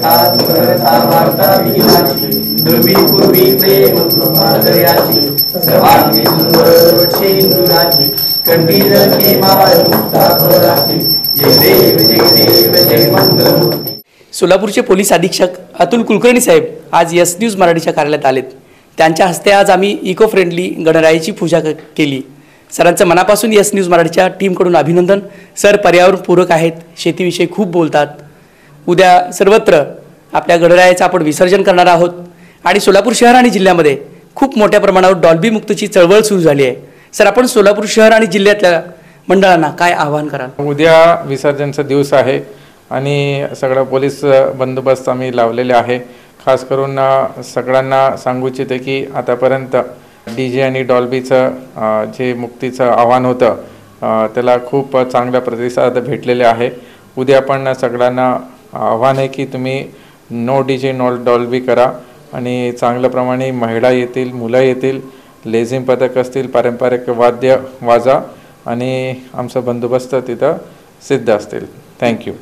हात करता वार्ता विलाची दुर्वी पूर्वी प्रेम कृपादयाची सर्वांगी सुंदर शेंदुराची कंठील के माळ मुक्ताफळाची जय देव जय देव जय मंगलमूर्ती। सोलापूरचे पोलीस अधीक्षक अतुल कुलकर्णी साहेब आज यस न्यूज मराठीच्या कार्यालयात आलेत। त्यांच्या हस्ते आज आम्ही इको फ्रेंडली गणरायाची पूजा केली। सरांचं मनापासून यस न्यूज मराठीच्या टीमकडून अभिनंदन। सर पर्यावरणपूरक आहेत, शेतीविषयी खूप बोलतात। उद्या सर्वत्र आपल्या गणरायाचं आपण विसर्जन करणार आहोत आणि सोलापूर शहर आणि जिल्ह्यामध्ये खूप मोठ्या प्रमाणावर डॉल्बी मुक्तची चळवळ सुरू झाली आहे। सर आपण सोलापूर शहर आणि जिल्ह्यातल्या मंडळांना काय आवाहन कराल? उद्या विसर्जनचा दिवस आहे आणि सगळा पोलीस बंदोबस्त आम्ही लावलेले आहे। खास करून सगळ्यांना सांगू इच्छिते की आतापर्यंत डीजे आणि डॉल्बीचं जे मुक्तीचं आव्हान होतं त्याला खूप चांगला प्रतिसाद भेटलेले आहे। उद्या पण सगळ्यांना आव्हान आहे की तुम्ही नो डीजे नो डॉल्बी करा आणि चांगल्या प्रमाणे महिला येतील, मुलं येतील, लेझिम पथक असतील, पारंपरिक वाद्य वाजा आणि आमचा बंदोबस्त तिथं सिद्ध असतील। थँक्यू।